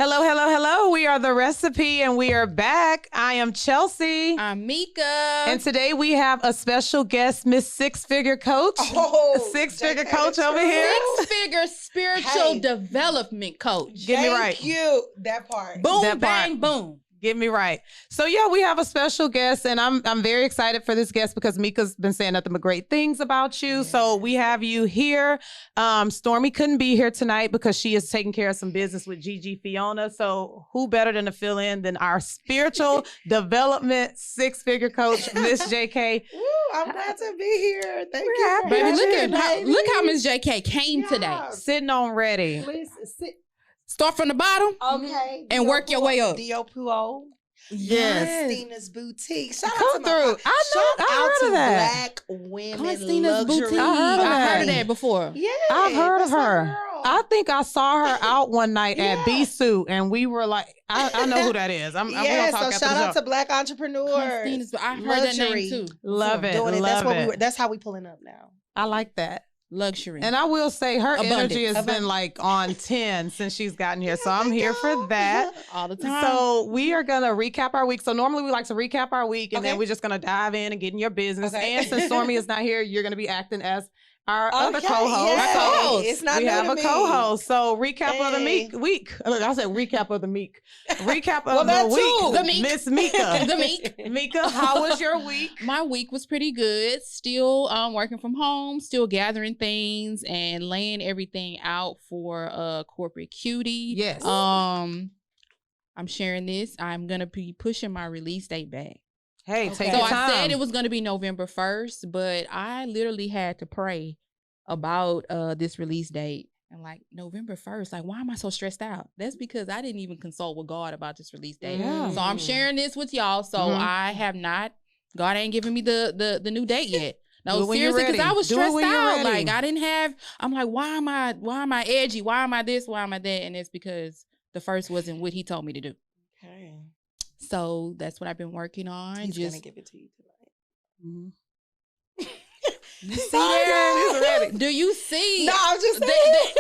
Hello, hello, hello. We are The Recipe and we are back. I am Chelsea. I'm Mika. And today we have a special guest, Miss Six-Figure Coach. Six-Figure Coach over here. Six-figure spiritual development coach. Get me right. Thank you. That part. Boom, That bang, part. boom. Get me right. So yeah, we have a special guest, and I'm very excited for this guest because Mika's been saying nothing but great things about you. So we have you here. Stormy couldn't be here tonight because she is taking care of some business with Gigi Fiona. So who better than to fill in than our spiritual development six-figure coach, Miss JK. Woo, I'm glad to be here. Thank you. happy. Baby, Baby. look how Miss JK came today. Sitting on ready. Listen, sit. Start from the bottom. Okay. And work your way up. Diopuo. Yes. Christina's Boutique. Shout Come out to through. Shout I out heard to of that. Black women Christina's luxury. Boutique. I I've heard of that before. Yeah, I've heard of that's my her. girl. I think I saw her out one night at Yeah. B-Suit, and we were like, I know who that is. We Yeah, gonna talk so after shout the out show. to Black entrepreneurs. Christina's, I heard that Luxury. name too. Love it. Doing it. Love That's what it. that's how we pulling up now. I like that. Luxury. And I will say her Abundance. energy has been like on 10 since she's gotten here. So I'm here for that. all the time. So we are going to recap our week. So normally we like to recap our week and then Okay. we're just going to dive in and get in your business. Okay. And since Stormy is not here, you're going to be acting as our other Okay, co-host. yay. co-host. It's not We new have to a me. co-host. So recap of the Hey. week. Look, I said recap of the week. Recap of Well, that the week. too. The meek. Miss Mika. The meek. Mika, how was your week? My week was pretty good. Still working from home, still gathering things and laying everything out for corporate cutie. Yes. I'm sharing this. I'm gonna be pushing my release date back. Hey, Okay. take So your I time. said it was gonna be November 1st, but I literally had to pray about this release date. And like November 1st, like why am I so stressed out? That's because I didn't even consult with God about this release date. Yeah. So I'm sharing this with y'all. So Mhm. I have not. God ain't giving me the new date yet. Do it No, when you're seriously, because ready. I was Do it stressed when you're out. ready. Like I didn't have. I'm like, why am I edgy? Why am I this? Why am I that? And it's because the first wasn't what He told me to do. Okay. So that's what I've been working on. He's Just gonna give it to you tonight. Mhm. you see Sorry, there? guys. ready. Do you see? No, I'm just The- saying.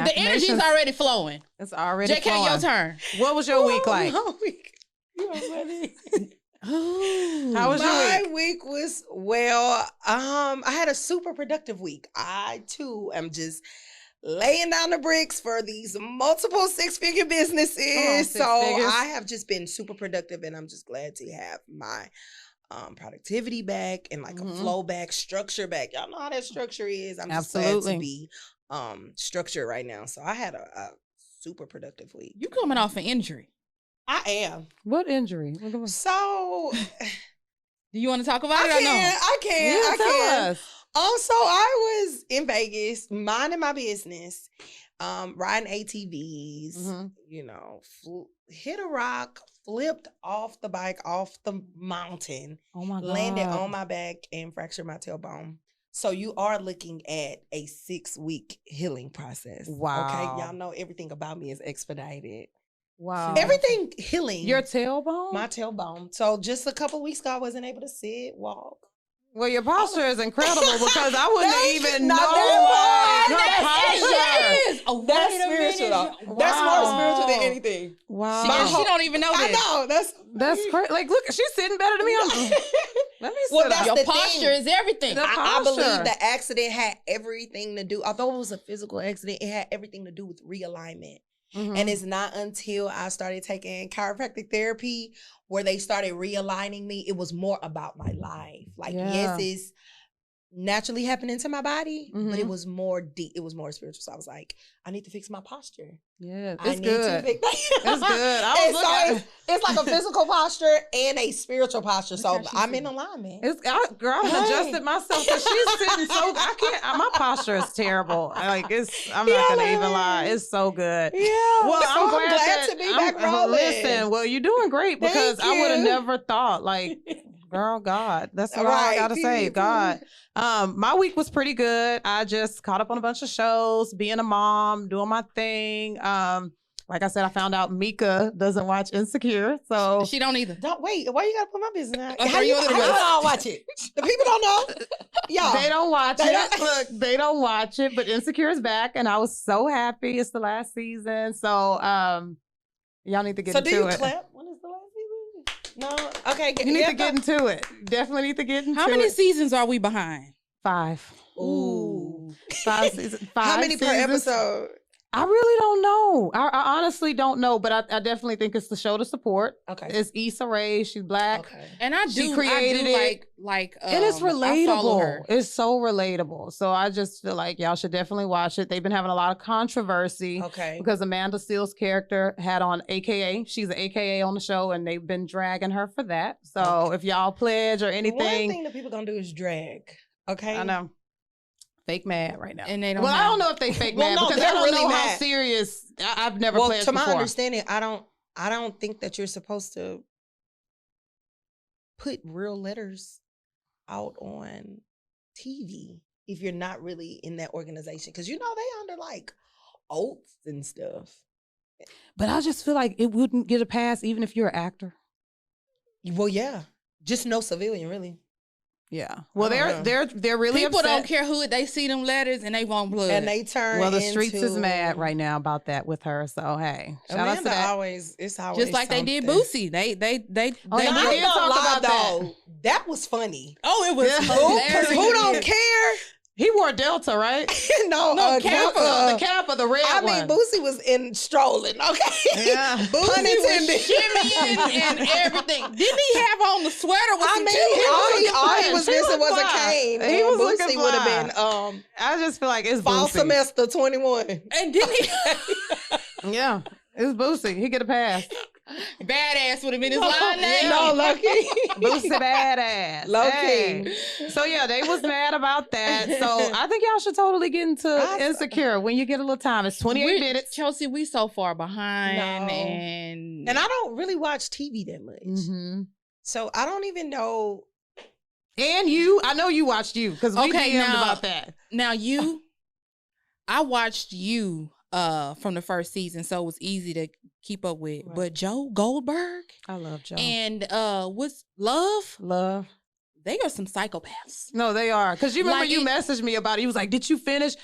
The energy's Affirmations. already flowing. It's already JK, your flowing. turn. What was your week like? My week. You already. How was your My week? week was well. I had a super productive week. I too am just laying down the bricks for these multiple six-figure businesses. six So figures. I have just been super productive, and I'm just glad to have my productivity back and like Mhm. a flow back, structure back. Y'all know how that structure is. I'm just glad Absolutely. to be structured right now. So I had a super productive week. You coming off an injury. I am. What injury? So Do you want to talk about I it or no? can. I Yeah, tell can. us. So I was in Vegas, minding my business, riding ATVs, Mhm. you know, hit a rock, flipped off the bike, off the mountain, Oh my God. landed on my back and fractured my tailbone. So you are looking at a 6-week healing process. Wow. Okay. Y'all know everything about me is expedited. Wow. Everything healing. Your tailbone? my tailbone. So just a couple weeks ago, I wasn't able to sit, walk. Well, your posture is incredible because I wouldn't That's even not know that like, bad. her posture. is. Oh, That's wait a spiritual minute. though. That's more spiritual than Wow. anything. Wow. My She don't even know I this. know. That's crazy. Like, look, she's sitting better than me. Let me sit Well, up. that's Your the posture thing. is everything. The I believe posture. the accident had everything to do, although it was a physical accident, it had everything to do with realignment. Mhm. And it's not until I started taking chiropractic therapy where they started realigning me. It was more about my life. Like, Yeah. yes, it's naturally happening to my body, but it Mhm. was more deep. It was more spiritual. So I was like, I need to fix my posture. Yeah, I it's need good. to fix It's good. I And was so looking. it's like a physical posture and a spiritual posture. Look So how she I'm in sitting. alignment. Girl, I Hey. adjusted myself because she's sitting so. I can't. My posture is terrible. Like I'm not gonna even lie. It's so good. Yeah. Well, so I'm glad to be back rolling. Listen, well, you're doing great because Thank I would have you. never thought. Like, girl, God, that's all I Right. gotta say. God. My week was pretty good. I just caught up on a bunch of shows, being a mom, doing my thing. Like I said, I found out Mika doesn't watch Insecure, so She don't either. Don't wait. Why you gotta put my business out? I How throw you you under the how bus. y'all watch it? The people don't know. Y'all. they don't watch They it. don't- Look, they don't watch it, but Insecure is back, and I was so happy. It's the last season, so Y'all need to get So into do you it. clap? When is the last season? No. Okay. You need to get into it. Definitely need to get into it. How many seasons are we behind? 5. Ooh. 5 seasons. 5 How many per seasons. episode? I really don't know. I honestly don't know, but I definitely think it's the show to support. Okay. It's Issa Rae. She's black. Okay. And I She do created it. like And it's I follow relatable. her. It's so relatable. So I just feel like y'all should definitely watch it. They've been having a lot of controversy Okay. because Amanda Seale's character had on AKA. She's an AKA on the show, and they've been dragging her for that. So if y'all pledge or One anything, thing that people gonna do is drag. Okay. I know. Fake mad right now. And they don't Well, I have- don't know if they fake Well, mad no, because they're I don't really know how mad. serious. I've never Well, pledged to my before. understanding, I don't think that you're supposed to put real letters out on TV if you're not really in that organization, because they under like oaths and stuff. But I just feel like it wouldn't get a pass even if you're an actor. Well, yeah, just no civilian, really. Yeah. Well, I don't they're really People upset. don't care who they see them letters and they want blood. And they turn. Well, the streets is into- mad right now about that with her. So hey, shout out to Amanda that. it's always just like they did something. Boosie. They Oh, they yeah, And we I did ain't gonna talk lie, about that. though. That was funny. Oh, it was Yeah. Because who don't hilarious. care? He wore Delta, right? No, The Kappa, the red I one. mean, Boosie was in strolling, okay? Yeah. Pun Boosie was intended. shimmying and everything. Didn't he have on the sweater with I some mean, titties? all he was She missing looked was a fly. cane. He was looking Boosie would have fly. been I just feel like it's fall Boosie. semester 21. And didn't he? Yeah, it's Boosie. He get a pass. Badass would have been his line name. No, lucky. Boosie badass. Low Hey. key. So yeah, they was mad about that. So I think y'all should totally get into Insecure when you get a little time. It's 28 minutes. Chelsea, we so far behind, No. and And I don't really watch TV that much. Mm-hmm. So I don't even know. And I know you watched you because we Okay, DM'd now- about that. now I watched you from the first season, so it was easy to keep up with. Right. But Joe Goldberg I love Joe. and what's Love? Love. They are some psychopaths. No, they are. Because you remember Like you it- messaged me about it. You was like, did you finish?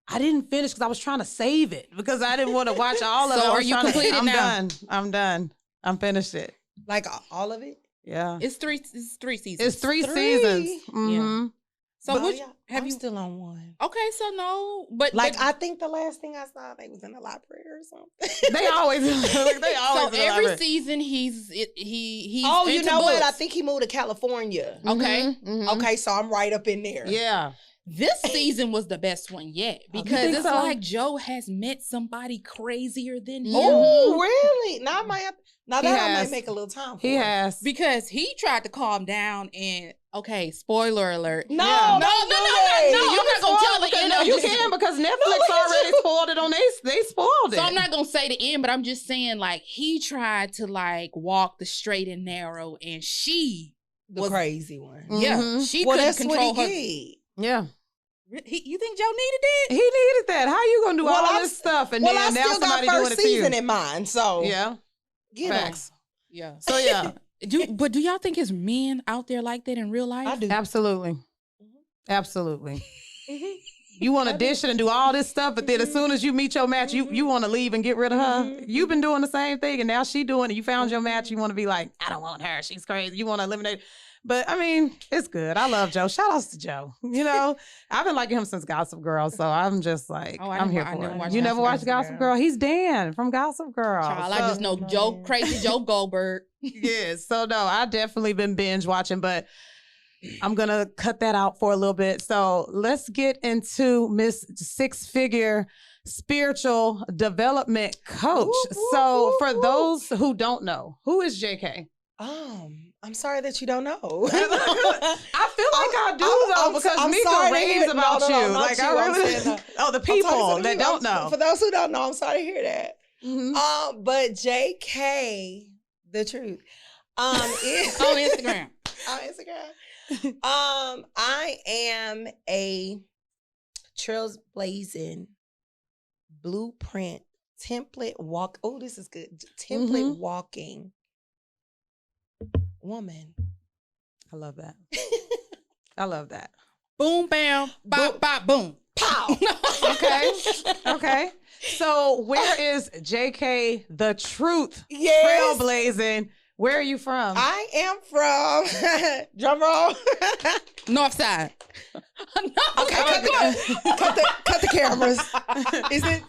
I didn't finish because I was trying to save it because I didn't want to watch all of it. So I are was you trying to- completed I'm now? done. I'm done. I'm finished it. Like all of it? Yeah. It's three seasons. It's three Three. seasons. Mm-hmm. So But, which yeah, have I'm you? still on one. Okay, so no, but Like but, I think the last thing I saw, they was in the library or something. They always so every love it. season he's Oh, you into know what? I books. think he moved to California. Okay. Mhm, mhm. Okay, so I'm right up in there. Yeah. This season was the best one yet because think it's so? like Joe has met somebody crazier than him. Oh, really? Now I might have, now He that I has. might make a little time for He it. has. Because he tried to calm down and okay, spoiler alert. No, Yeah. No, don't no, do no, that. no, You I'm can not gonna spoil tell the because- end No, of you this. can because Netflix look at already you. spoiled it on they spoiled it. So I'm not gonna say the end, but I'm just saying like he tried to like walk the straight and narrow, and she The was crazy one. yeah, Mhm. she Well, couldn't that's control what her. he Yeah. You think Joe needed it? He needed that. How you gonna do Well, all I this s- stuff and Well, then I now still got somebody doing first it to you? season in mind, so Yeah. get 'em. Facts. Yeah. So yeah, But do y'all think his men out there like that in real life? I do. absolutely. Absolutely. Mhm. You want I to do. dish it and do all this stuff, but then as soon as you meet your match, you want to leave and get rid of her. Mhm. You've been doing the same thing, and now she doing it. You found your match. You want to be like, I don't want her. She's crazy. You want to eliminate. But I mean, it's good. I love Joe. Shout outs to Joe. You know, I've been liking him since Gossip Girl, so I'm just like, Oh, I I'm never- here I for never it. watched You never watched Gossip Gossip Girl. Girl? He's Dan from Gossip Girl. Child, I So- just know No, Joe, man. crazy Joe Goldberg. Yeah, so no, I definitely been binge watching, but I'm gonna cut that out for a little bit. So let's get into Miss Six Figure Spiritual Development Coach. Woo, So woo, for woo. those who don't know, who is JK? I'm sorry that you don't know. I feel like I do I'm- though I'm- because I'm Mika sorry to raves hear- about no, you. not Like you. I I'm really. saying, Oh, the I'm talking people to that don't know. For those who don't know, I'm sorry to hear that. Mhm. But JK, the truth. Is On Instagram. on Instagram. I am a Trailblazing blueprint template walk. Oh, this is good. Template walking woman. I love that. I love that. Boom, bam, bop, bop, boom. Pow. Okay. Okay. So where is JK the Truth Yes. Trailblazing? Where are you from? I am from drum roll. North side. Okay, cut the cameras. Is it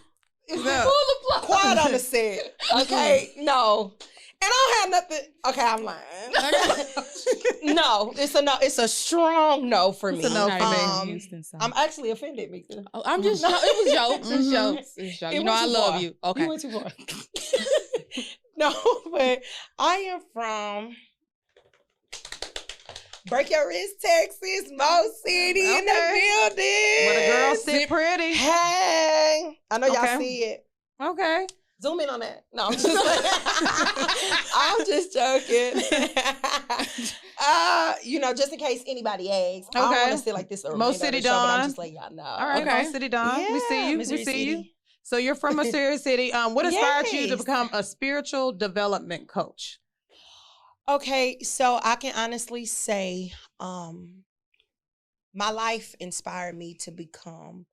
quiet on the set? Okay, no. And I don't have nothing. Okay, I'm lying. No, it's a no. It's a strong no for me. It's a no I'm for me. Houston, so. I'm actually offended, Mika. Oh, I'm just. It was jokes. It's Mhm. jokes. It's jokes. It You know, went I too love far. you. Okay. You went too far. No, but I am from Break Your Wrist, Texas, Mo City in the building. Where the girls sit pretty. Hey, I know y'all Okay. see it. Okay. Zoom in on that. No, I'm just I'm just joking. Just in case anybody asks, I don't Okay. want to sit like this. Mo City Show, but I'm Dawn. just letting y'all know. All right, Okay. Mo City Dawn. We see you. Missouri We see you. City. So you're from Missouri City. What inspired you to Yes. become a spiritual development coach? Okay, so I can honestly say, my life inspired me to become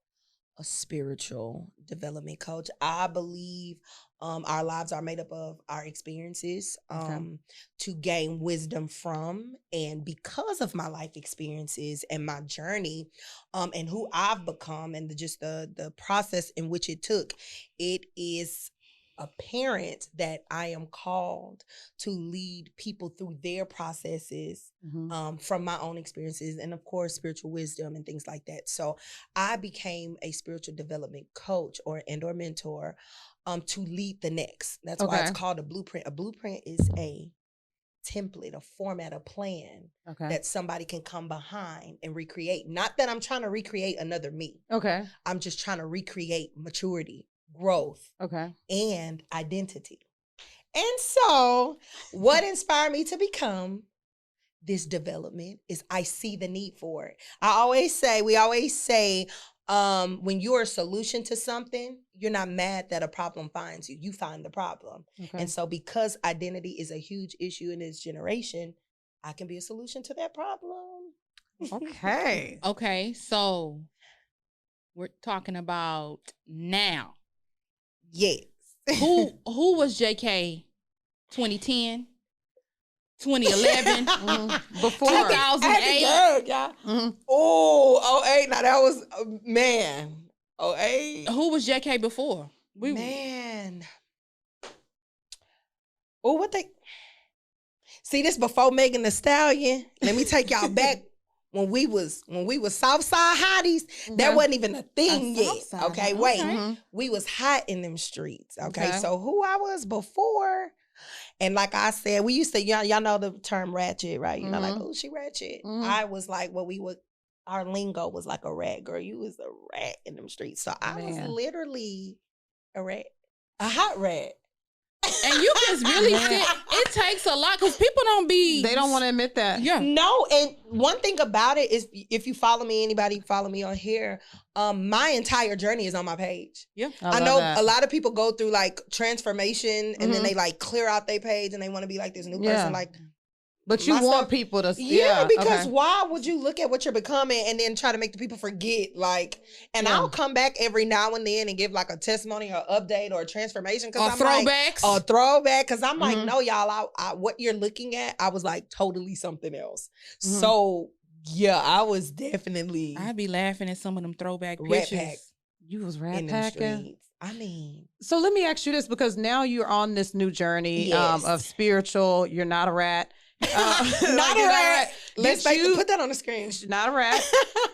a spiritual development coach. I believe our lives are made up of our experiences to gain wisdom from. And because of my life experiences and my journey and who I've become and the process in which it took, it is apparent that I am called to lead people through their processes from my own experiences and of course spiritual wisdom and things like that. So I became a spiritual development coach or mentor to lead the next. That's why it's called a blueprint. A blueprint is a template, a format, a plan that somebody can come behind and recreate. Not that I'm trying to recreate another me. Okay. I'm just trying to recreate maturity, growth, and identity. And so what inspired me to become this development is I see the need for it. We always say, when you're a solution to something, you're not mad that a problem finds you. You find the problem. And so because identity is a huge issue in this generation, I can be a solution to that problem. Okay. Okay. So we're talking about now. Yes. Who was JK 2010, 2011, before 2008? Oh, 08. Now that was, man. 08. Who was JK before? Man. Oh, what they... See, this before Megan Thee Stallion. Let me take y'all back when we was Southside hotties. That wasn't even a thing yet. Okay, wait. We was hot in them streets. Okay, so who I was before, and like I said, we used to, y'all know the term ratchet, right? You know, like, oh, she ratchet. I was like, our lingo was like a rat girl. You was a rat in them streets. So I was literally a rat, a hot rat. And you just really it takes a lot because people they don't want to admit that. Yeah. No, and one thing about it is if you follow me, anybody follow me on here, my entire journey is on my page. Yeah. I know a lot of people go through like transformation and then they like clear out their page and they want to be like this new person. Like, but you want people to because why would you look at what you're becoming and then try to make the people forget? Like, and I'll come back every now and then and give like a testimony or update or a transformation because I'm throwbacks. Like, a throwback because I'm like, no, y'all, I what you're looking at, I was like totally something else. So yeah, I was definitely. I'd be laughing at some of them throwback rat pictures. pack you was rat in packing. them streets. I mean, so let me ask you this because now you're on this new journey of spiritual. You're not a rat. Not a rat. Let's put that on the screen. Not a rat.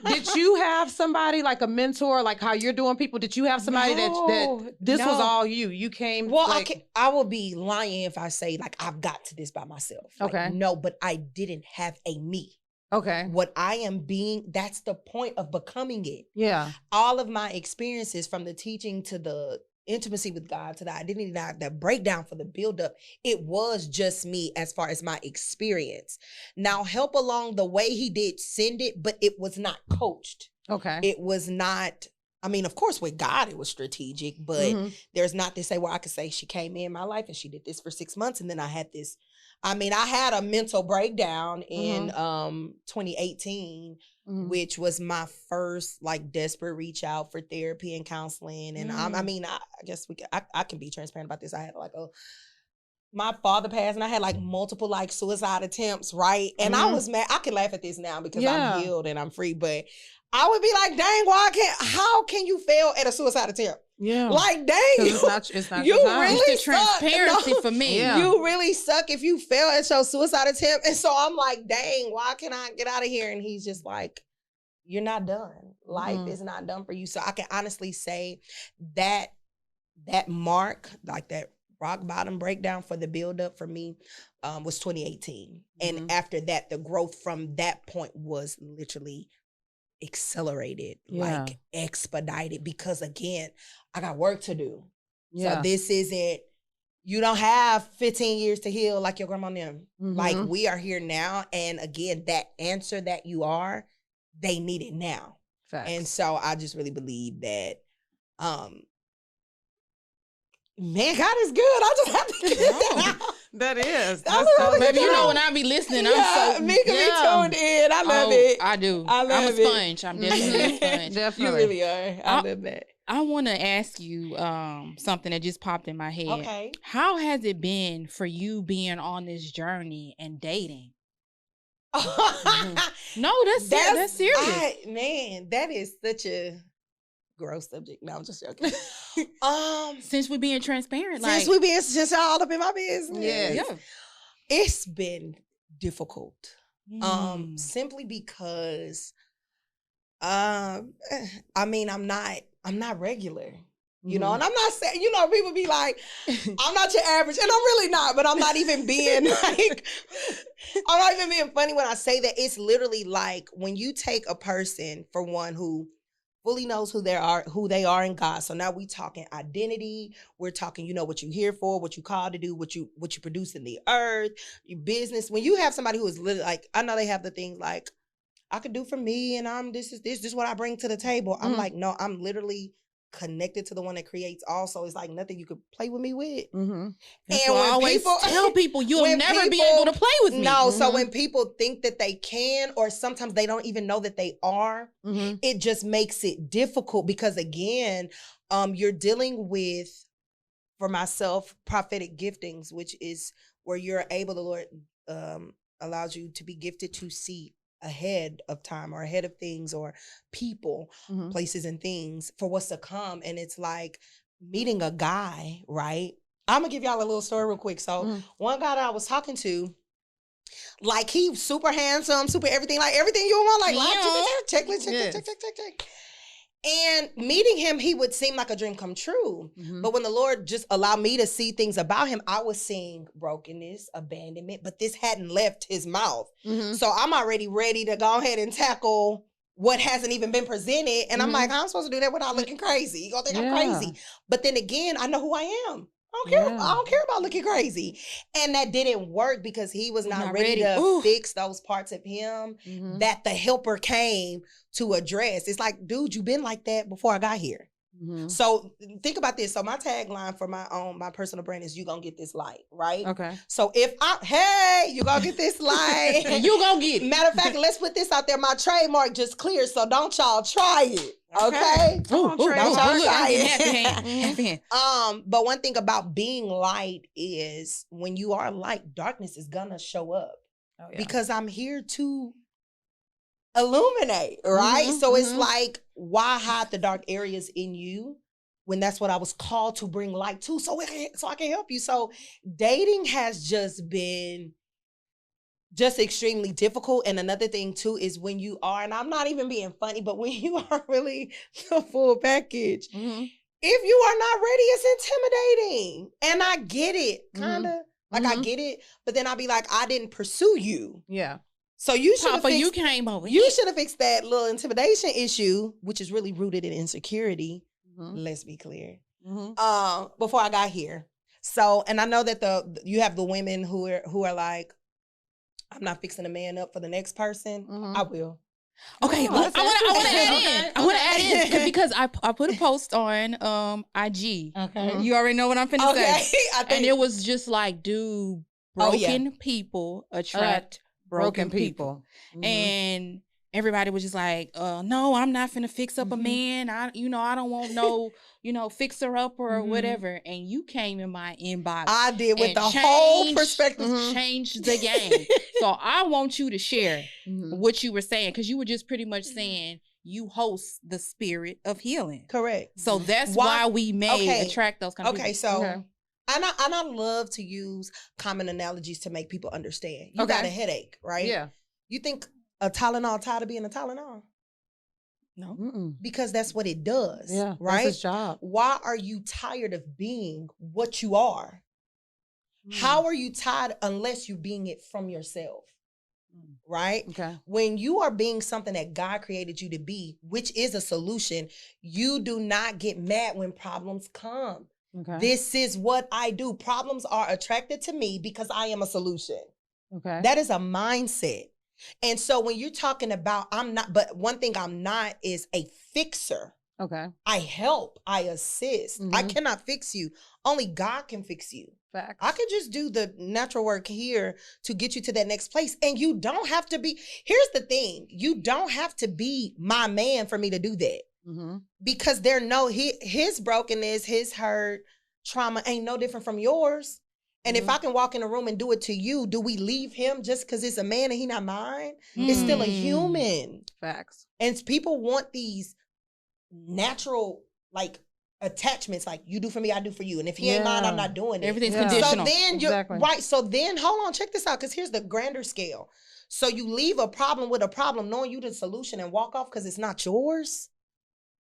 Did you have somebody like a mentor, like how you're doing people? Did you have somebody that this was all you? You came. Well, I will be lying if I say like I've got to this by myself. Like, no, but I didn't have a me. Okay. What I am being, that's the point of becoming it. Yeah. All of my experiences from the teaching to the intimacy with God to the identity, the breakdown for the buildup, it was just me as far as my experience. Now, help along the way, he did send it, but it was not coached. Okay. It was not, I mean, of course, with God, it was strategic, but there's not this way where I could say she came in my life and she did this for 6 months and then I had this I mean, I had a mental breakdown in 2018, which was my first like desperate reach out for therapy and counseling. And I mean, I guess I can be transparent about this. I had like my father passed, and I had like multiple like suicide attempts, right? And I was mad. I can laugh at this now because I'm healed and I'm free, but I would be like, dang, how can you fail at a suicide attempt? Yeah. Like, dang, it's not you really it's the transparency for me. Yeah. You really suck if you fail at your suicide attempt. And so I'm like, dang, why can I get out of here? And he's just like, you're not done. Life is not done for you. So I can honestly say that mark, like that rock bottom breakdown for the buildup for me was 2018. And after that, the growth from that point was literally accelerated, like expedited, because again, I got work to do. Yeah. So this isn't, you don't have 15 years to heal like your grandma and them. Like, we are here now. And again, that answer that you are, they need it now. Facts. And so I just really believe that, man, God is good. I just have to get that out. That is. That's really Baby, good. you know when I be listening, I'm so me can be tuned in. I love it. I do. I love I'm a it. sponge. I'm definitely a sponge. Definitely. You really are. I love that. I want to ask you something that just popped in my head. Okay. How has it been for you being on this journey and dating? No, that's serious. Man, that is such a gross subject. No, I'm just joking. Since we being transparent, since y'all all up in my business. Yeah. It's been difficult. Simply because I mean, I'm not regular. You know, and I'm not saying, you know, people be like, I'm not your average, and I'm really not, but I'm not even being like, I'm not even being funny when I say that. It's literally like when you take a person, for one, who fully knows who they are in God. So now we talking identity. We're talking, you know, what you're here for, what you called to do, what you produce in the earth, your business. When you have somebody who is literally like, I know they have the things like, I could do for me, and this is what I bring to the table. I'm like, no, I'm literally connected to the one that creates all. So it's like nothing you could play with me with. And when I always tell people, you'll never be able to play with me. No, so when people think that they can, or sometimes they don't even know that they are, it just makes it difficult because again, you're dealing with, for myself, prophetic giftings, which is where you're able, the Lord allows you to be gifted to see ahead of time or ahead of things or people, places and things for what's to come. And it's like meeting a guy, right? I'm gonna give y'all a little story real quick. So one guy that I was talking to, like he super handsome, super everything, like everything you want, like check. And meeting him, he would seem like a dream come true. But when the Lord just allowed me to see things about him, I was seeing brokenness, abandonment, but this hadn't left his mouth. So I'm already ready to go ahead and tackle what hasn't even been presented. And I'm like, I'm supposed to do that without looking crazy. You're gonna think I'm crazy. But then again, I know who I am. I don't care about looking crazy. And that didn't work because he was not ready to fix those parts of him that the helper came to address. It's like, dude, you've been like that before I got here. So think about this. So my tagline for my personal brand is, you gonna get this light, right? Okay. So if you gonna get this light. And you gonna get it. Matter of fact, let's put this out there. My trademark just cleared, so don't y'all try it. Okay. Don't try it. But one thing about being light is when you are light, darkness is gonna show up. Because I'm here to illuminate, right? So it's like, why hide the dark areas in you when that's what I was called to bring light to, so I can help you. So dating has just been extremely difficult. And another thing too is when you are, and I'm not even being funny, but when you are really the full package, if you are not ready, it's intimidating. And I get it, kind of. Like I get it, but then I'll be like, I didn't pursue you. Yeah. So you should have you came over. You should have fixed that little intimidation issue, which is really rooted in insecurity. Let's be clear. Before I got here. So, and I know that you have the women who are like, I'm not fixing a man up for the next person. I will. Okay, I want to add in. I want to add in because I put a post on IG. Okay, you already know what I'm finna say. And it was just like, dude, broken people attract broken people. Mhm. And everybody was just like, no, I'm not finna fix up a man. I don't want no, fixer up or whatever. And you came in my inbox. I did with the whole perspective. Changed the game. So I want you to share what you were saying, because you were just pretty much saying you host the spirit of healing. Correct. So that's why we may attract those kind of people. Okay, so and I love to use common analogies to make people understand. You got a headache, right? Yeah. You think a Tylenol tired of being a Tylenol? No. Mm-mm. Because that's what it does. Yeah, right? that's his job. Why are you tired of being what you are? How are you tired unless you're being it from yourself? Right? Okay. When you are being something that God created you to be, which is a solution, you do not get mad when problems come. Okay. This is what I do. Problems are attracted to me because I am a solution. Okay. That is a mindset. And so when you're talking about, but one thing I'm not is a fixer. Okay. I help, I assist. I cannot fix you. Only God can fix you. Facts. I could just do the natural work here to get you to that next place. And you don't have to be, here's the thing, you don't have to be my man for me to do that. Because his brokenness, his hurt, trauma ain't no different from yours. And if I can walk in a room and do it to you, do we leave him just because it's a man and he not mine? It's still a human. Facts. And people want these natural, like, attachments, like you do for me, I do for you. And if he ain't mine, I'm not doing it. Everything's conditional. So then you're right. So then hold on, check this out, because here's the grander scale. So you leave a problem with a problem, knowing you the solution, and walk off because it's not yours.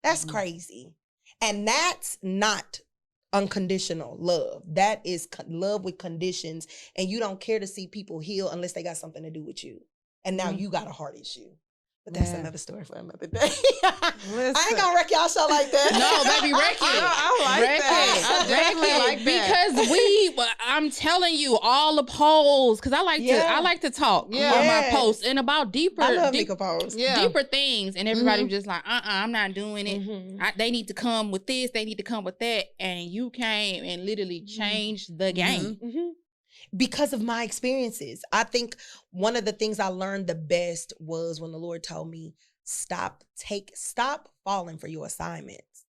That's crazy. And that's not unconditional love. That is love with conditions. And you don't care to see people heal unless they got something to do with you. And now you got a heart issue. But that's another story for another day. I ain't gonna wreck y'all show like that. No, baby, wreck it. I like that. I definitely like that. Because I'm telling you, all the polls, because I like to talk on my posts and about deeper, I love Mika posts. deeper things. And everybody was just like, I'm not doing it. They need to come with this. They need to come with that. And you came and literally changed the game. Because of my experiences. I think one of the things I learned the best was when the Lord told me, stop falling for your assignments.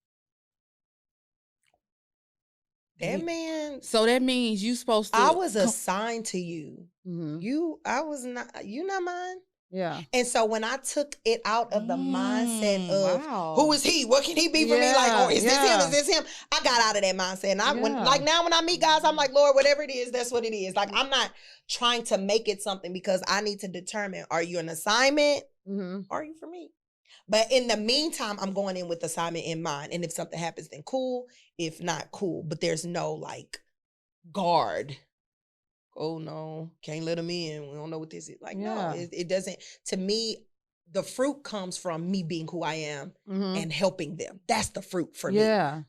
That man. So that means you supposed to. I was assigned to you. You're not mine. Yeah. And so when I took it out of the mindset of who is he? What can he be for me? Like, is this him? Is this him? I got out of that mindset. And when I meet guys, I'm like, Lord, whatever it is, that's what it is. Like, I'm not trying to make it something, because I need to determine, are you an assignment? Are you for me? But in the meantime, I'm going in with assignment in mind. And if something happens, then cool. If not, cool. But there's no like guard. Oh no, can't let them in. We don't know what this is. Like, no, it doesn't. To me, the fruit comes from me being who I am and helping them. That's the fruit for me.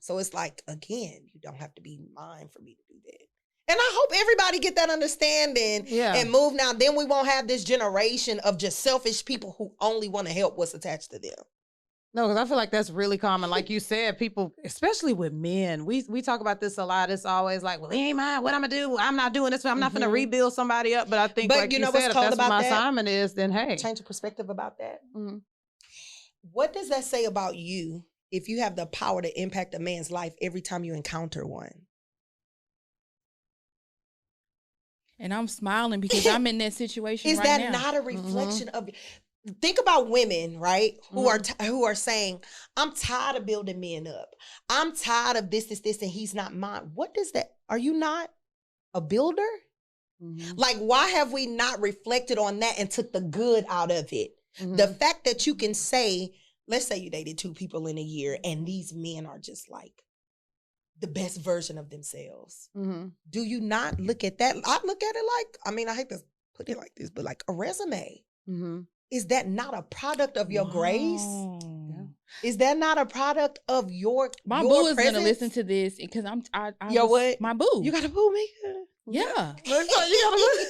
So it's like, again, you don't have to be mine for me to do that. And I hope everybody get that understanding and move now. Then we won't have this generation of just selfish people who only want to help what's attached to them. No, because I feel like that's really common. Like you said, people, especially with men, we talk about this a lot. It's always like, well, he ain't mine. What I'm going to do? I'm not doing this. I'm not going to rebuild somebody up. But I think, like you said, if that's what my assignment is, then hey. Change the perspective about that. What does that say about you if you have the power to impact a man's life every time you encounter one? And I'm smiling because I'm in that situation right now. Is that not a reflection of... Think about women, right? Who are saying, I'm tired of building men up. I'm tired of this, and he's not mine. What does that... Are you not a builder? Like, why have we not reflected on that and took the good out of it? The fact that you can say, let's say you dated 2 people in a year and these men are just like the best version of themselves. Do you not look at that? I look at it like, I mean, I hate to put it like this, but like a resume. Is that not a product of your grace? Is that not a product of your My your boo is presence? gonna listen to this because what? My boo. You got a boo, Mika? Yeah. You gotta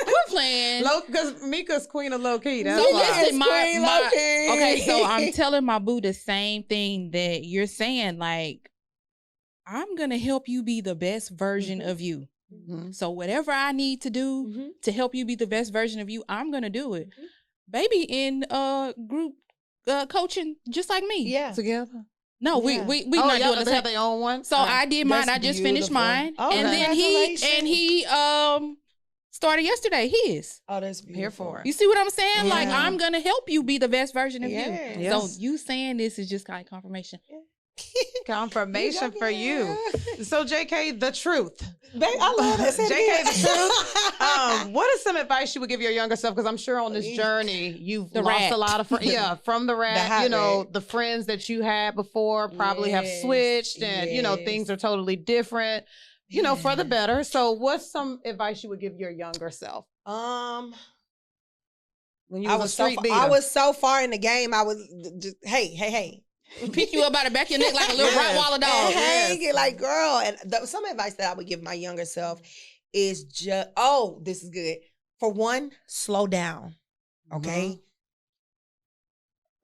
Quit playing. Because Mika's queen of low key. That's So why. listen, okay, so I'm telling my boo the same thing that you're saying. Like, I'm gonna help you be the best version of you. So whatever I need to do to help you be the best version of you, I'm gonna do it. Baby in group coaching just like me. Yeah. Together. No, we not doing the same. Their own one. So I did mine. That's I just finished beautiful. mine, Oh, and then he started yesterday. His. Oh, that's beautiful. Here for it. You see what I'm saying? Yeah. Like I'm gonna help you be the best version of you. Yes. So you saying this is just kind of confirmation. Confirmation for you. So JK, the truth. Babe, I love that. JK, the truth. What is some advice you would give your younger self? Because I'm sure on this journey you've lost a lot of friends. Yeah, from the rat. You know, the friends that you had before probably have switched, and you know things are totally different. You know, for the better. So, what's some advice you would give your younger self? When you was a street leader. I was so far in the game. I was just hey. Pick you up by the back of your neck like a little Rottweiler dog. Hey, like girl. And some advice that I would give my younger self is just, this is good. For one, slow down. Okay.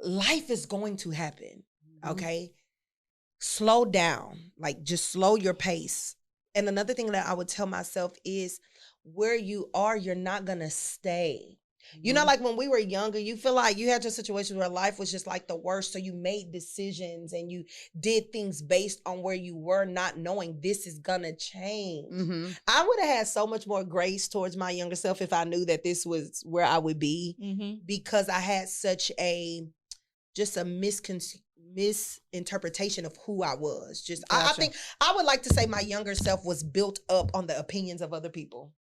Life is going to happen. Okay. Slow down. Like just slow your pace. And another thing that I would tell myself is where you are, you're not going to stay. You know, like when we were younger, you feel like you had your situations where life was just like the worst. So you made decisions and you did things based on where you were, not knowing this is going to change. I would have had so much more grace towards my younger self if I knew that this was where I would be, because I had such just a misinterpretation of who I was. Just, I think I would like to say my younger self was built up on the opinions of other people.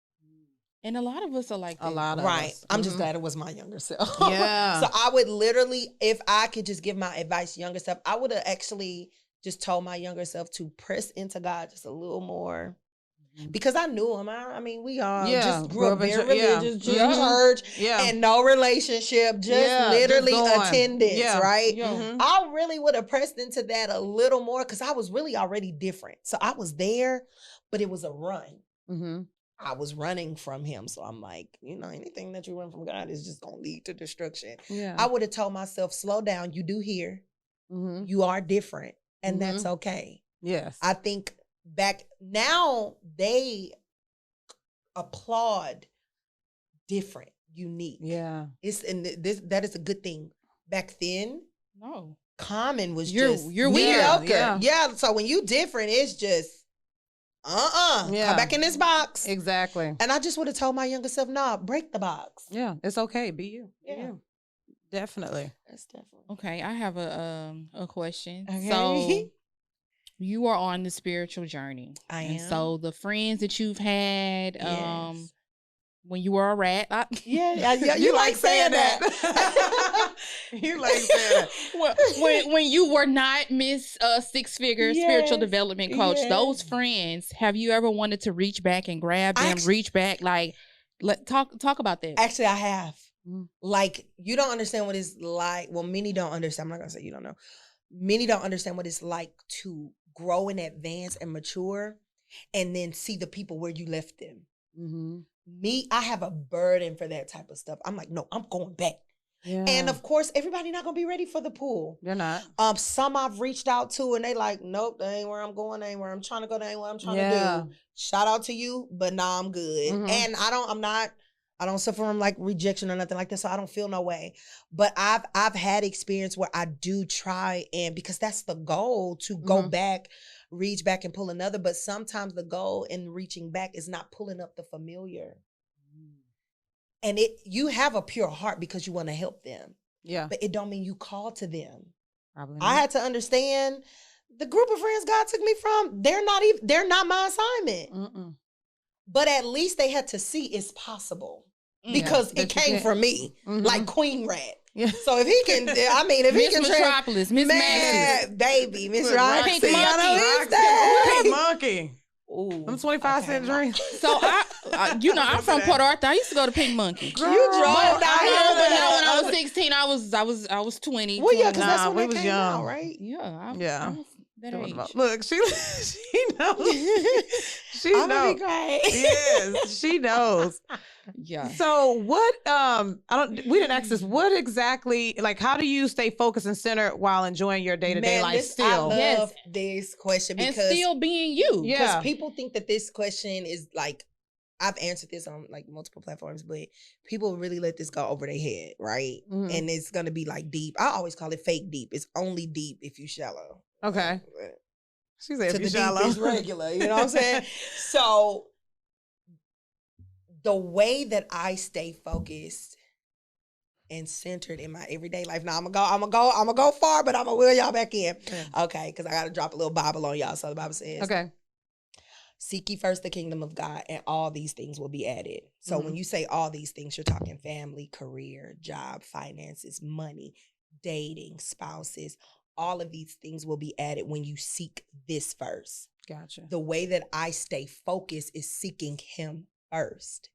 And a lot of us are like that. A lot of us. I'm just glad it was my younger self. Yeah. So I would literally, if I could just give my advice younger self, I would have actually just told my younger self to press into God just a little more. Because I knew him. I mean, we all just grew up very religious, just church, and no relationship, just literally attendance, right? I really would have pressed into that a little more because I was really already different. So I was there, but it was a run. I was running from him. So I'm like, you know, anything that you run from God is just going to lead to destruction. I would have told myself, slow down. You do hear. You are different. And that's okay. Yes. I think back now they applaud different, unique. Yeah. That is a good thing. Back then, no. Common was you're mediocre. Yeah. So when you different, it's just come back in this box. Exactly. And I just would have told my younger self, nah, break the box. Yeah, it's okay. Be you. Yeah. Be you. Definitely. That's definitely. Okay, I have a question. Okay. So you are on the spiritual journey. I am. And so the friends that you've had, when you were a rat. You like saying that. You like saying that. when you were not Miss Six-Figure Spiritual Development Coach, those friends, have you ever wanted to reach back and grab them, reach back? Like, talk about that. Actually, I have. Like, you don't understand what it's like. Well, many don't understand. I'm not going to say you don't know. Many don't understand what it's like to grow and advance and mature and then see the people where you left them. Me, I have a burden for that type of stuff. I'm like, no, I'm going back. Yeah. And of course, everybody not gonna be ready for the pool. They're not. Some I've reached out to and they like, nope, that ain't where I'm going, that ain't where I'm trying to go, that ain't what I'm trying to do. Shout out to you, but nah, I'm good. And I don't suffer from like rejection or nothing like that, so I don't feel no way. But I've had experience where I do try, and because that's the goal, to go back, reach back and pull another. But sometimes the goal in reaching back is not pulling up the familiar. And you have a pure heart because you want to help them. Yeah. But it don't mean you call to them. Probably not. I had to understand the group of friends God took me from, they're not my assignment. But at least they had to see it's possible. Because it came from me. Like Queen Rat. Yeah. So if he can, if he can Metropolis, Miss Maxis, baby, Miss Roxy, Pink Monkey. Ooh, I'm 25-cent drink. So I'm from Port Arthur. I used to go to Pink Monkey. Girl, you drove down here. But no, when I was 16, I was 20. Well, yeah, because that's when we they was came young, out, right? Yeah, yeah. that age. Look, she knows. She I'm gonna knows. be great. Yes, she knows. Yeah. So what? We didn't ask this. What exactly? Like, how do you stay focused and centered while enjoying your day-to-day life? I Still, love this question And because still being you. Yeah. people think that this question is like, I've answered this on like multiple platforms, but people really let this go over their head, right? Mhm. And it's gonna be like deep. I always call it fake deep. It's only deep if you shallow. Okay. She said, To if you the shallow. deep is regular. You know what I'm saying? So the way that I stay focused and centered in my everyday life. Now I'm gonna go far, but I'm gonna wheel y'all back in. Okay, because I gotta drop a little Bible on y'all. So the Bible says, Okay. seek ye first the kingdom of God, and all these things will be added. So when you say all these things, you're talking family, career, job, finances, money, dating, spouses. All of these things will be added when you seek this first. Gotcha. The way that I stay focused is seeking him first.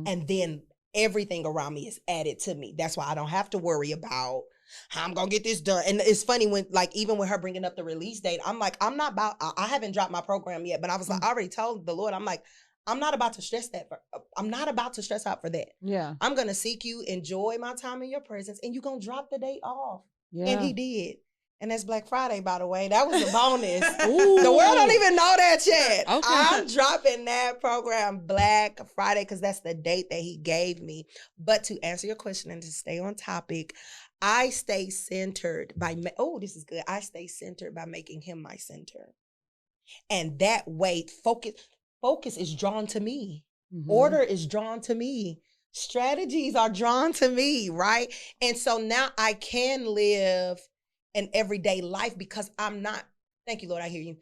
And then everything around me is added to me. That's why I don't have to worry about how I'm gonna get this done. And it's funny when, like, even with her bringing up the release date, I'm like, I'm not about, I haven't dropped my program yet, but I was like, I already told the Lord, I'm like, I'm not about to stress out for that. Yeah. I'm gonna seek you, enjoy my time in your presence, and you're gonna drop the date off. Yeah. And he did. And that's Black Friday, by the way. That was a bonus. Ooh. The world don't even know that yet. Okay. I'm dropping that program Black Friday because that's the date that he gave me. But to answer your question and to stay on topic, I stay centered by, this is good. I stay centered by making him my center. And that way, focus is drawn to me. Order is drawn to me. Strategies are drawn to me, right? And so now I can live an everyday life because I'm not, thank you, Lord, I hear you.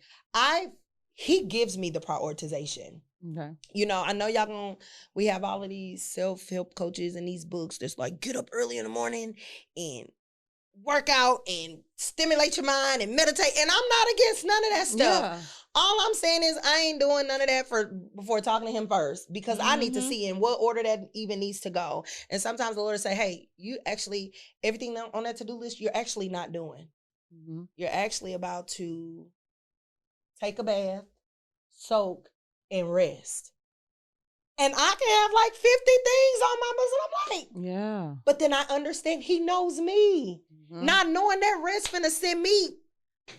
He gives me the prioritization. Okay. You know, I know we have all of these self-help coaches and these books that's like, get up early in the morning and work out and stimulate your mind and meditate. And I'm not against none of that stuff. Yeah. All I'm saying is I ain't doing none of that before talking to him first because I need to see in what order that even needs to go. And sometimes the Lord will say, hey, you actually, everything on that to-do list, you're actually not doing. You're actually about to take a bath, soak, and rest. And I can have like 50 things on my list. And I'm like, Yeah. but then I understand he knows me. Not knowing that rest finna send me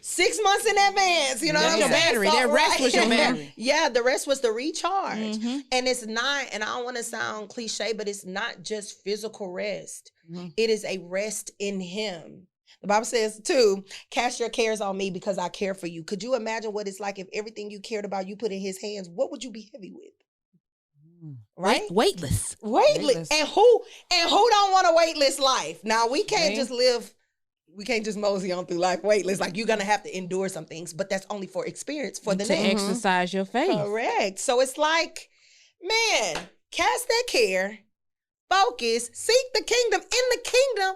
6 months in advance. You know what I'm Your saying? battery. So, That rest was your battery. Yeah, the rest was the recharge. And it's not, and I don't want to sound cliche, but it's not just physical rest. It is a rest in him. The Bible says, too, cast your cares on me because I care for you. Could you imagine what it's like if everything you cared about you put in his hands? What would you be heavy with? Right? Weightless. Weightless. And who don't want a weightless life? Now, we can't just live, we can't just mosey on through life weightless. Like, you're going to have to endure some things, but that's only for experience, for the to next. exercise your faith. Correct. So it's like, man, cast that care, focus, seek the kingdom. In the kingdom,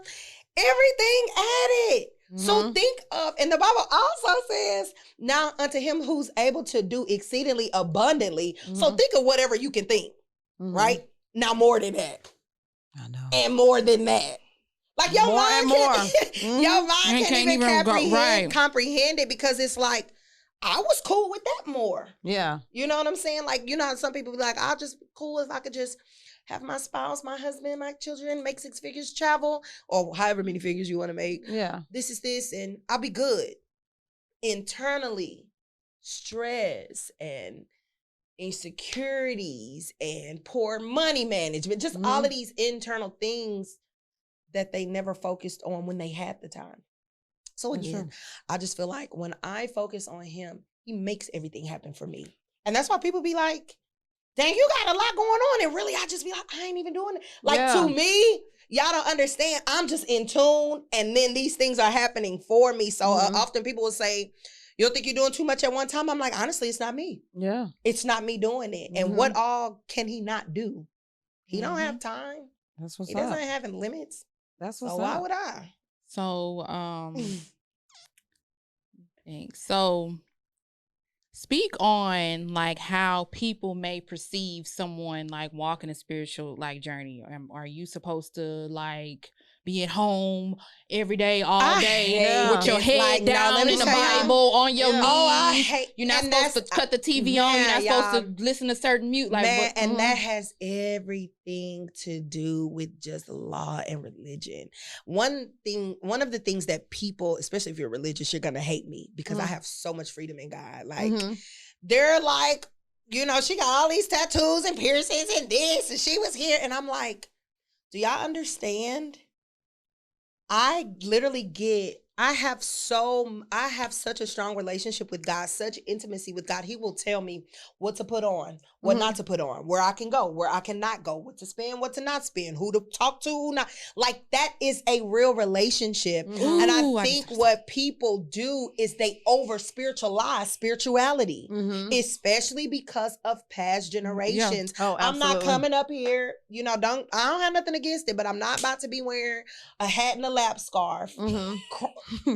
everything added. So think of, and the Bible also says, now unto him who's able to do exceedingly abundantly. So think of whatever you can think, right? Now more than that. I know. And more than that. Like your More mind and can't, your mind can't even comprehend it because it's like, I was cool with that more. Yeah. You know what I'm saying? Like, you know how some people be like, I'll just be cool if I could just have my spouse, my husband, my children make 6 figures, travel, or however many figures you want to make. Yeah. This is this, and I'll be good. Internally, stress and insecurities and poor money management, just all of these internal things that they never focused on when they had the time. So again, I just feel like when I focus on him, he makes everything happen for me. And that's why people be like, dang, you got a lot going on. And really, I just be like, I ain't even doing it. Like, to me, y'all don't understand. I'm just in tune. And then these things are happening for me. So often people will say, you don't think you're doing too much at one time? I'm like, honestly, it's not me. Yeah. It's not me doing it. And what all can he not do? He don't have time. That's what's he up. doesn't have limits. That's what's so up. why would I? So, thanks. So, speak on like how people may perceive someone like walking a spiritual like journey. Are you supposed to like being home every day, all day, with your it's head like, down let me in the tell y'all. Bible on your knees. Oh, I hate. You're not and supposed to cut the TV on. You're not supposed to listen to certain mute. Like, man, and that has everything to do with just law and religion. One of the things that people, especially if you're religious, you're gonna hate me because I have so much freedom in God. Like, they're like, you know, she got all these tattoos and piercings and this, and she was here, and I'm like, do y'all understand? I have such a strong relationship with God, such intimacy with God. He will tell me what to put on, what not to put on, where I can go, where I cannot go, what to spend, what to not spend, who to talk to, who not. Like, that is a real relationship. And I think what people do is they over spiritualize spirituality, especially because of past generations. Yeah. Oh, I'm not absolutely. coming up here, you know, I don't have nothing against it, but I'm not about to be wearing a hat and a lap scarf.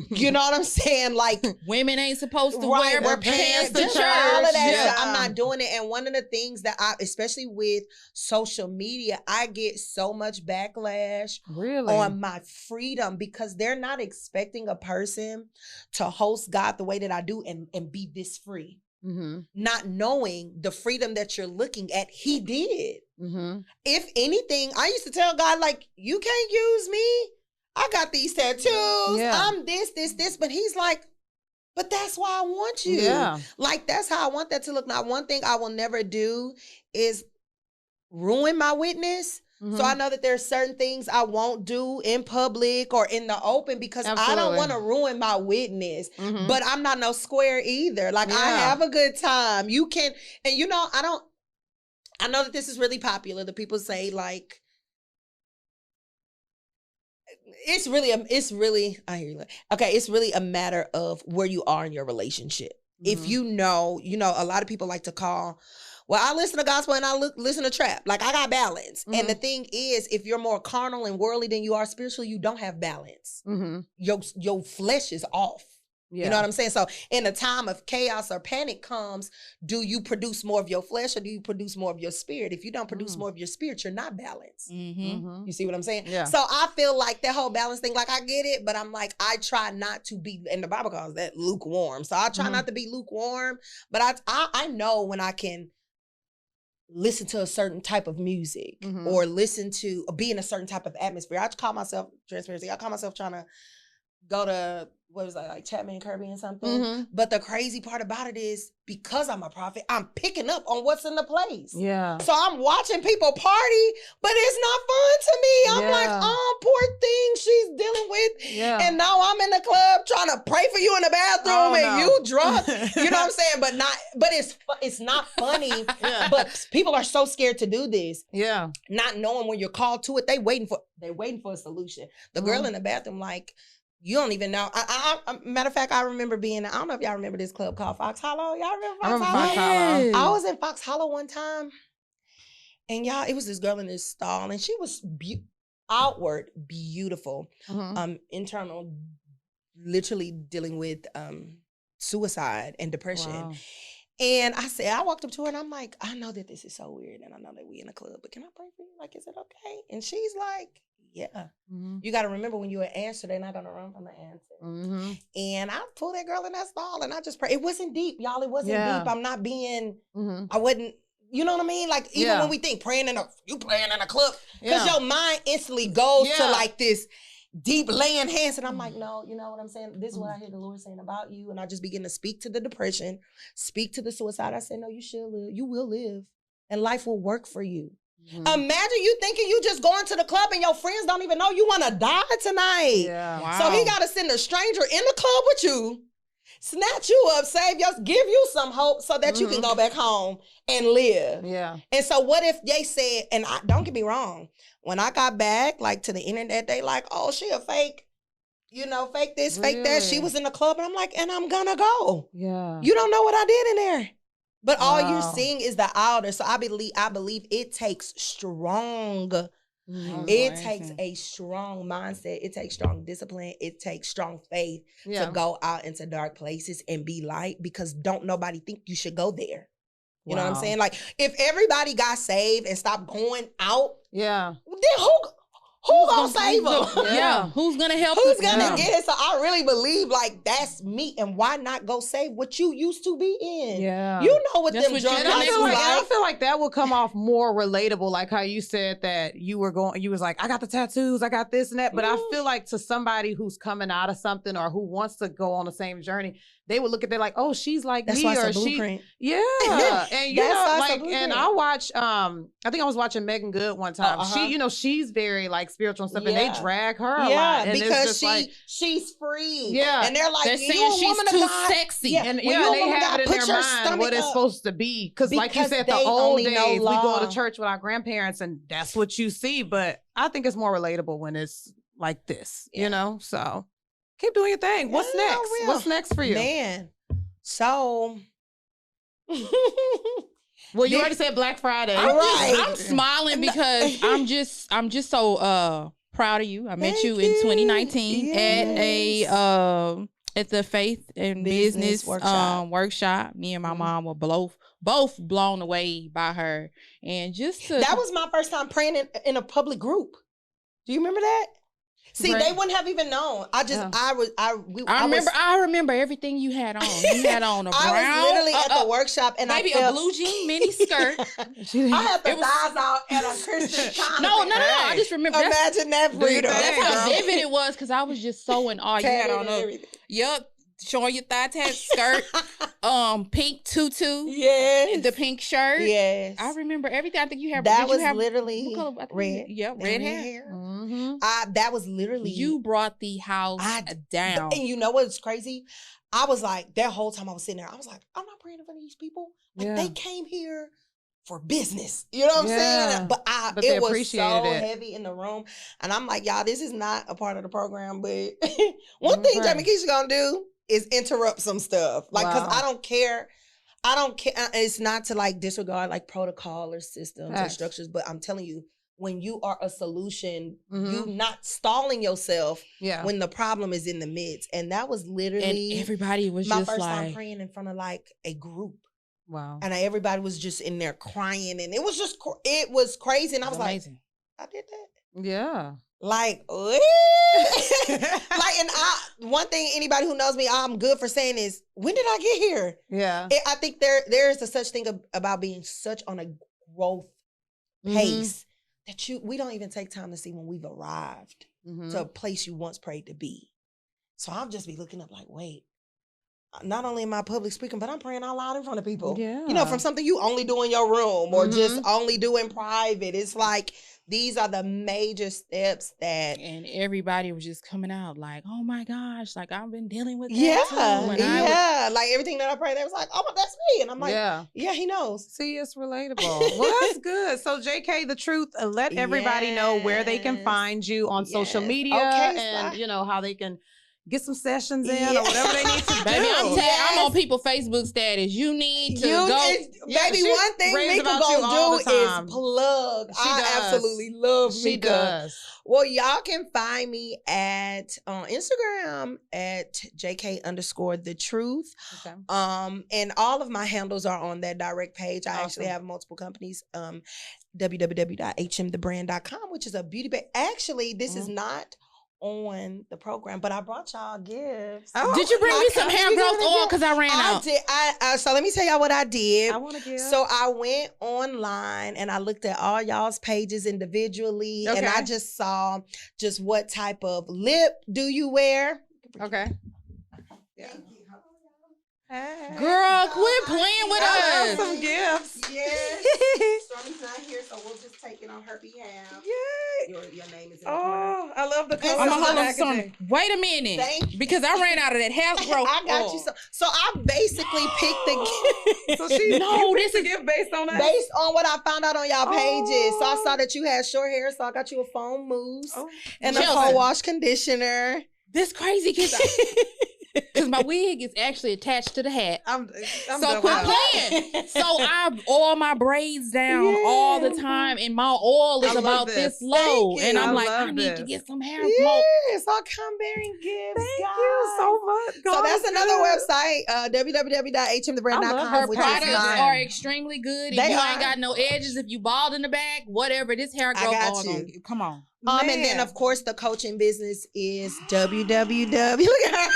You know what I'm saying? Like, women ain't supposed to right, wear pants to church. all of that Yeah. stuff. I'm not doing it. And one of the things that especially with social media, I get so much backlash on my freedom because they're not expecting a person to host God the way that I do and be this free. Not knowing the freedom that you're looking at, he did. If anything, I used to tell God, like, you can't use me. I got these tattoos. I'm this, but he's like, but that's why I want you. Yeah. Like, that's how I want that to look. Now, one thing I will never do is ruin my witness. So I know that there's certain things I won't do in public or in the open because I don't want to ruin my witness. But I'm not no square either. Like, I have a good time. You can, and you know, I know that this is really popular. The people say, like, it's really I hear you. Okay, it's really a matter of where you are in your relationship. If you know, a lot of people like to call, well, I listen to gospel and I listen to trap. Like, I got balance. And the thing is, if you're more carnal and worldly than you are spiritual, you don't have balance. Your flesh is off. Yeah. You know what I'm saying? So in a time of chaos or panic comes, do you produce more of your flesh or do you produce more of your spirit? If you don't produce more of your spirit, you're not balanced. You see what I'm saying? Yeah. So I feel like that whole balance thing, like, I get it, but I'm like, I try not to be, and the Bible calls that lukewarm. So I try not to be lukewarm, but I know when I can listen to a certain type of music or be in a certain type of atmosphere. I call myself transparency. I call myself trying to go to, what was that, like Chapman and Kirby and something? But the crazy part about it is, because I'm a prophet, I'm picking up on what's in the place. Yeah. So I'm watching people party, but it's not fun to me. I'm like, oh, poor thing she's dealing with. Yeah. And now I'm in the club trying to pray for you in the bathroom you drunk. You know what I'm saying? But it's not funny. But people are so scared to do this. Yeah. Not knowing when you're called to it, they're waiting for a solution. The girl in the bathroom, like, you don't even know. Matter of fact, I remember I don't know if y'all remember this club called Fox Hollow. Y'all remember Fox Hollow? Yes. I was in Fox Hollow one time, and y'all, it was this girl in this stall, and she was outward beautiful, internal, literally dealing with suicide and depression. Wow. And I walked up to her and I'm like, I know that this is so weird, and I know that we in a club, but can I pray for you? Like, is it okay? And she's like, yeah. You got to remember, when you answer, they're not going to run from the answer. And I pulled that girl in that stall and I just prayed. It wasn't deep, y'all. It wasn't deep. I'm not being, I wasn't, you know what I mean? Like, even when we think you playing in a club, because your mind instantly goes to like this deep laying hands. And I'm like, no, you know what I'm saying? This is what I hear the Lord saying about you. And I just begin to speak to the depression, speak to the suicide. I said, no, you should live. You will live, and life will work for you. Imagine you thinking you just going to the club and your friends don't even know you want to die tonight. Yeah. Wow. So he got to send a stranger in the club with you, snatch you up, give you some hope so that you can go back home and live. Yeah. And so what if they said, and don't get me wrong, when I got back, like, to the internet, they like, oh, she a fake, fake this, fake that. She was in the club, and I'm like, and I'm gonna go. Yeah. You don't know what I did in there. But all you're seeing is the outer. So I believe it takes strong. It takes a strong mindset. It takes strong discipline. It takes strong faith to go out into dark places and be light, because don't nobody think you should go there. You know what I'm saying? Like, if everybody got saved and stopped going out, then Who gonna save her? Yeah. Who's gonna help? Who's gonna get it? So I really believe like that's me, and why not go save what you used to be in? Yeah. You know what That's them what drunk you- And I nights feel was like, and I like. feel like that will come off more relatable, like how you said that you was like, I got the tattoos, I got this and that. But I feel like to somebody who's coming out of something or who wants to go on the same journey, they would look at it like, oh, she's like That's me, why or it's a she, blueprint. yeah. And you That's know, why it's a like, blueprint. and I watch, I think I was watching Megan Good one time. She, you know, she's very like spiritual and stuff, and they drag her a lot. And because it's just she's free. Yeah. And they're like, They're you saying a she's woman of too God. sexy. Yeah. And When yeah, you a they woman of have God, it in put their your mind stomach what it's up. supposed to be. Because like you Because said, the they old only know days, we go law. to church with our grandparents and that's what you see. But I think it's more relatable when it's like this, you know? So keep doing your thing. What's Yeah, next? real. What's next for you? Man. So Well, you already said Black Friday. I'm smiling because I'm just so proud of you. I met Thank you in you. 2019 Yes. at the Faith and Business Business workshop. Me and my mom were both blown away by her, and just to that was my first time praying in a public group. Do you remember that? See, Right. they wouldn't have even known. I remember everything you had on. You had on a brown. I was literally at the workshop and maybe I felt, a blue jean mini skirt. I had the thighs out at a Christian conference. No. I just remember. Imagine that freedom. That's how girl. vivid it was because I was just so in awe. You had on a showing your thigh tat skirt, pink tutu, Yes, the pink shirt. Yes, I remember everything. I think you have that was you have, literally what color? I think red. Yeah, red hair. Mm-hmm. That was literally You brought the house down. And you know what's crazy? I was like, that whole time I was sitting there, I was like, I'm not praying in front of these people. Like they came here for business. You know what I'm saying? But it was so heavy in the room. And I'm like, y'all, this is not a part of the program. But one thing Jamekisha gonna do is interrupt some stuff. Like, cause I don't care. It's not to like disregard like protocol or systems or structures, but I'm telling you, when you are a solution, you not stalling yourself when the problem is in the midst. And that was literally and everybody was my just first like time praying in front of like a group. Wow. And everybody was just in there crying, and it was just it was crazy. And I was amazing. like, I did that. Yeah. Like, what? Like, and one thing anybody who knows me, I'm good for saying is, when did I get here? Yeah. I think there is a such thing about being such on a growth pace that we don't even take time to see when we've arrived to a place you once prayed to be. So I'll just be looking up like, wait, not only am I public speaking, but I'm praying out loud in front of people. Yeah. You know, from something you only do in your room or just only do in private. It's like, these are the major steps that. And everybody was just coming out like, oh my gosh, like I've been dealing with that too. Like everything that I prayed, they was like, oh, that's me. And I'm like, yeah, he knows. See, it's relatable. Well, that's good. So JK, the truth, let everybody know where they can find you on social media and, you know, how they can get some sessions in or whatever they need to do. Baby, I'm on people's Facebook status. You need to go. Baby, one thing Mika gonna do is plug. I absolutely love Mika. She does. Well, y'all can find me on Instagram at JK_the_truth. Okay. And all of my handles are on that direct page. I actually have multiple companies. www.hmthebrand.com, which is a beauty bag. Actually, this is not on the program, but I brought y'all gifts. Did you bring me some hair growth oil? Because I ran out. I did. So let me tell y'all what I did. I want to give. So I went online and I looked at all y'all's pages individually, and I just saw just what type of lip do you wear. Okay. Yeah. Girl, quit playing with us. Some gifts. Yes. Stormy's not here, so we'll just take it on her behalf. Yay. Your name is in the corner. I love the color. I'm gonna hold on some. Wait a minute. Thank you. Because I ran out of that hair growth. I got you. So I basically picked the gift. So this is a gift based on that? Based on what I found out on y'all pages. So I saw that you had short hair, so I got you a foam mousse and a co-wash conditioner. This crazy because my wig is actually attached to the hat. I'm so quit playing. So I oil my braids down all the time, and my oil is about this low. And I'm like, I need to get some hair smoke. Yes, I'll come bearing gifts. Thank you so much. So that's another website, www.hmthebrand.com. Her products are extremely good. If you ain't got no edges, if you bald in the back, whatever, this hair growth on. Come on. And then of course the coaching business is www. Look at her.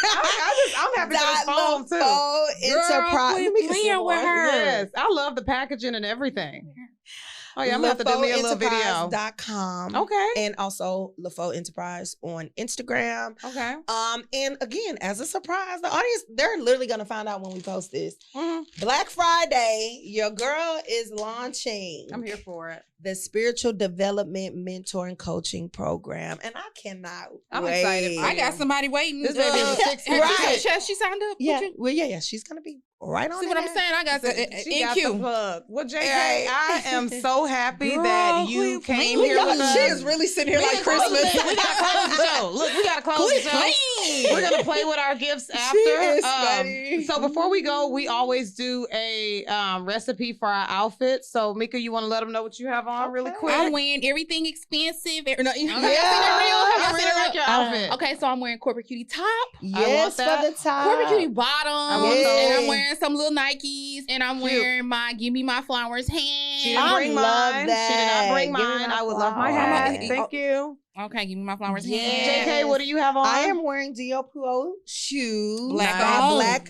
I'm happy with this phone too. Enterprise. Quit playing with her. Yes, I love the packaging and everything. Oh yeah, I'm gonna have to do me a little video. LaFoenterprise.com. Okay. And also LaFoe Enterprise on Instagram. Okay. And again, as a surprise, the audience, they're literally gonna find out when we post this. Mm-hmm. Black Friday, your girl is launching. I'm here for it. The Spiritual Development Mentoring Coaching Program. And I cannot I'm wait. excited for I got somebody waiting. This baby is 6 feet. Right. She signed up? Yeah. Well, yeah. She's gonna be right on. See what I'm saying? I got the She got the NQ. plug. Well, JK, Right. I am so happy Girl, that you quit came playing. here with us. She is really sitting here We like gotta close Christmas. the- We gotta close the show. Look, we gotta close the show. playing. We're gonna play with our gifts after. is funny. So before we go, we always do a recipe for our outfits. So Mika, you want to let them know what you have on really Okay. quick? I'm wearing everything expensive. No, Okay. Yeah. I really like your outfit. Okay, so I'm wearing corporate cutie top, Yes, that. for the top. corporate cutie bottom, want those. and I'm wearing some little Nikes, and I'm Cute. wearing my Give Me My Flowers She hand. didn't I bring love mine. that. She did not bring Give me mine. my I would love my flowers. hat. Oh. Thank you. Okay, Give Me My Flowers Yes. hand. JK, what do you have on? I am wearing Dior shoes. Black by owned. Black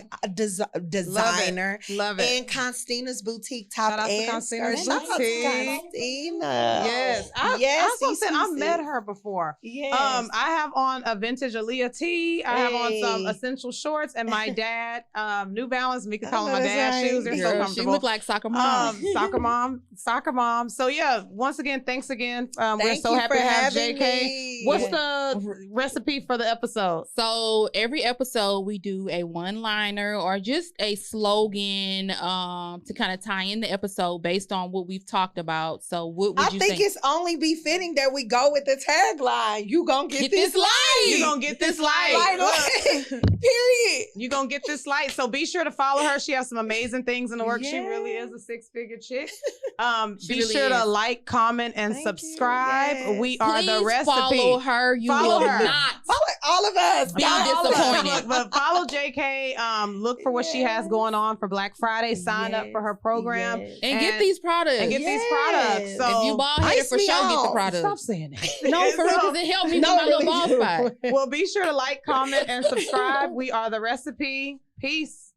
designer. Love it. And Constina's boutique top Shout out to and Constina's skirt. Shout out to Boutique. Consttina. Yes. I Yes, was saying I CCC. met her before. Yes. I have on a vintage Aaliyah tee. I have on some Hey. essential shorts and my dad, New Balance. Mika calling know my that's dad right. shoes. They're so Girl, she comfortable. look like soccer mom. Soccer mom. So yeah, once again, thanks again. We're Thank so you happy for to have having JK. me. What's the recipe for the episode? So every episode we do a one-liner or just a slogan to kind of tie in the episode based on what we've talked about. So what would I you think say? it's only befitting that we go with the tagline. You gonna get this light. You gonna get this light. Light on. Period. You gonna get this light. So be sure to follow her. She has some amazing things in the works. She really is a six-figure chick. She Be really sure to is. like, comment, and Thank you. subscribe. Yes. We are Please the recipe. follow her. You Follow will her. not. Follow all of us. Be Follow all of us. disappointed. Look, but follow JK. Look for what she has going on for Black Friday. Sign up for her program. Yes. And get these products. And get these products. So if you bald headed, ice for me sure get the out. products. stop saying that. No, for real, because it helped me No, with my little really bald do. spot. Well, be sure to like, comment, and subscribe. We are the recipe. Peace.